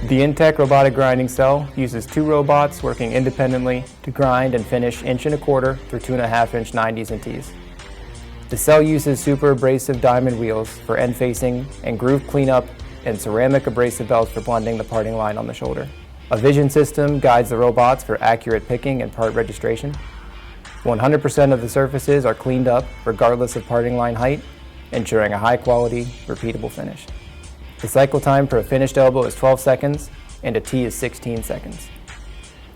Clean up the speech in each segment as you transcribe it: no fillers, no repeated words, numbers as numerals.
The Intech robotic grinding cell uses 2 robots working independently to grind and finish 1.25" through 2.5" 90s and Ts. The cell uses super abrasive diamond wheels for end facing and groove cleanup and ceramic abrasive belts for blending the parting line on the shoulder. A vision system guides the robots for accurate picking and part registration. 100% of the surfaces are cleaned up regardless of parting line height, ensuring a high quality, repeatable finish. The cycle time for a finished elbow is 12 seconds and a T is 16 seconds.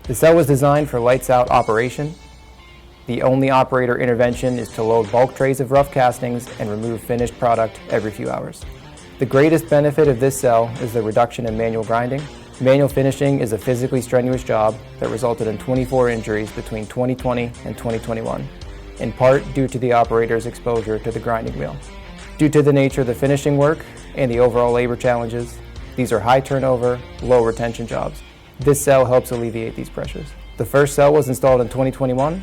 The cell was designed for lights out operation. The only operator intervention is to load bulk trays of rough castings and remove finished product every few hours. The greatest benefit of this cell is the reduction in manual grinding. Manual finishing is a physically strenuous job that resulted in 24 injuries between 2020 and 2021, in part due to the operator's exposure to the grinding wheel. Due to the nature of the finishing work and the overall labor challenges, these are high turnover, low retention jobs. This cell helps alleviate these pressures. The first cell was installed in 2021.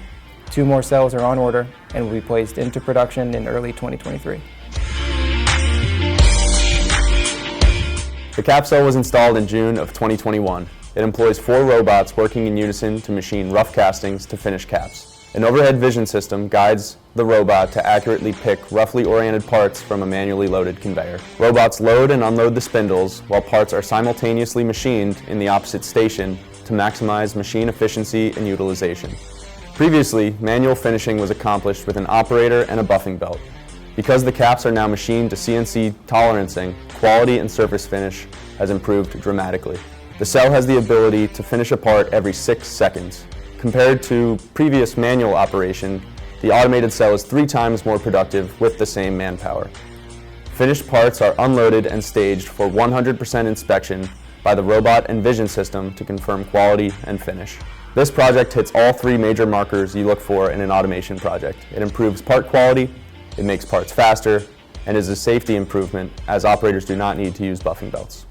2 more cells are on order and will be placed into production in early 2023. The cap cell was installed in June of 2021. It employs 4 robots working in unison to machine rough castings to finish caps. An overhead vision system guides the robot to accurately pick roughly oriented parts from a manually loaded conveyor. Robots load and unload the spindles while parts are simultaneously machined in the opposite station to maximize machine efficiency and utilization. Previously, manual finishing was accomplished with an operator and a buffing belt. Because the caps are now machined to CNC tolerancing, quality and surface finish has improved dramatically. The cell has the ability to finish a part every 6 seconds. Compared to previous manual operation, the automated cell is 3 times more productive with the same manpower. Finished parts are unloaded and staged for 100% inspection by the robot and vision system to confirm quality and finish. This project hits all 3 major markers you look for in an automation project. It improves part quality, it makes parts faster, and is a safety improvement as operators do not need to use buffing belts.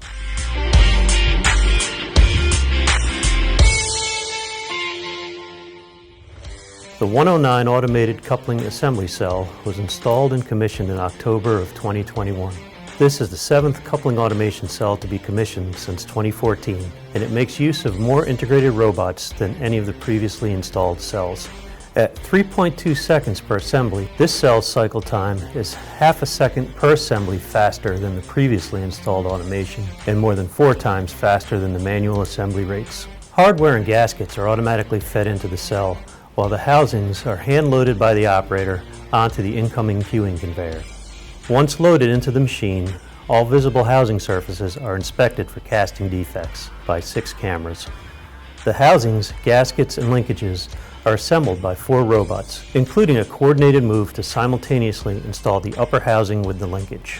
The 109 automated coupling assembly cell was installed and commissioned in October of 2021. This is the 7th coupling automation cell to be commissioned since 2014, and it makes use of more integrated robots than any of the previously installed cells. At 3.2 seconds per assembly, this cell's cycle time is half a second per assembly faster than the previously installed automation and more than 4 times faster than the manual assembly rates. Hardware and gaskets are automatically fed into the cell, while the housings are hand-loaded by the operator onto the incoming queuing conveyor. Once loaded into the machine, all visible housing surfaces are inspected for casting defects by 6 cameras. The housings, gaskets, and linkages are assembled by 4 robots, including a coordinated move to simultaneously install the upper housing with the linkage.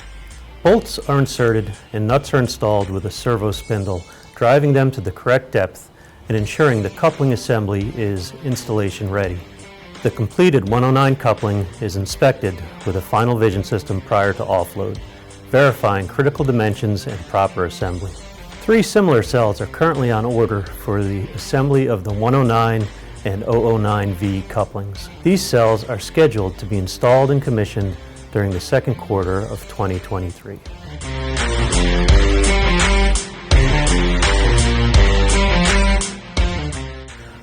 Bolts are inserted and nuts are installed with a servo spindle, driving them to the correct depth and ensuring the coupling assembly is installation ready. The completed 109 coupling is inspected with a final vision system prior to offload, verifying critical dimensions and proper assembly. 3 similar cells are currently on order for the assembly of the 109 and 009V couplings. These cells are scheduled to be installed and commissioned during the second quarter of 2023.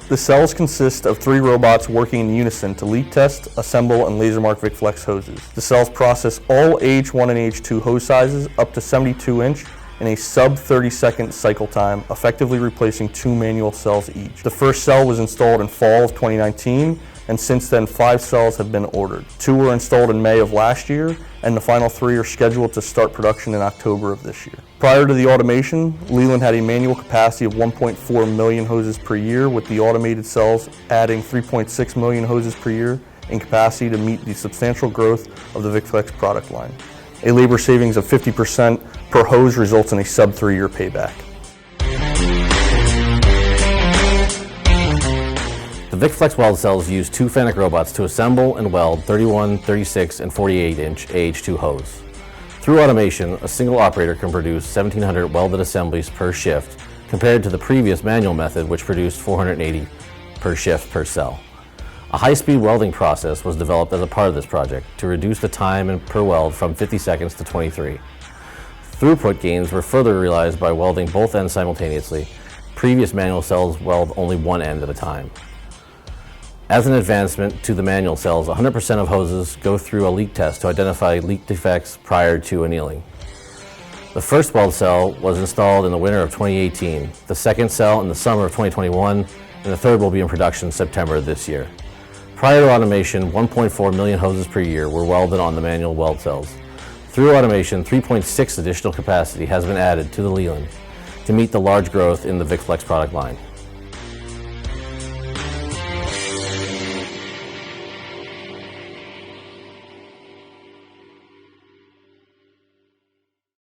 The cells consist of 3 robots working in unison to leak test, assemble, and laser mark VicFlex hoses. The cells process all H1 and H2 hose sizes up to 72 inch in a sub 30-second cycle time, effectively replacing 2 manual cells each. The first cell was installed in fall of 2019, and since then 5 cells have been ordered. 2 were installed in May of last year, and the final 3 are scheduled to start production in October of this year. Prior to the automation, Leland had a manual capacity of 1.4 million hoses per year, with the automated cells adding 3.6 million hoses per year in capacity to meet the substantial growth of the VicFlex product line. A labor savings of 50% per hose results in a sub 3-year payback. The VicFlex weld cells use 2 Fennec robots to assemble and weld 31, 36, and 48-inch AH2 hose. Through automation, a single operator can produce 1,700 welded assemblies per shift, compared to the previous manual method, which produced 480 per shift per cell. A high-speed welding process was developed as a part of this project to reduce the time per weld from 50 seconds to 23. Throughput gains were further realized by welding both ends simultaneously. Previous manual cells weld only one end at a time. As an advancement to the manual cells, 100% of hoses go through a leak test to identify leak defects prior to annealing. The first weld cell was installed in the winter of 2018, the second cell in the summer of 2021, and the third will be in production September this year. Prior to automation, 1.4 million hoses per year were welded on the manual weld cells. Through automation, 3.6 additional capacity has been added to the Leland to meet the large growth in the VicFlex product line.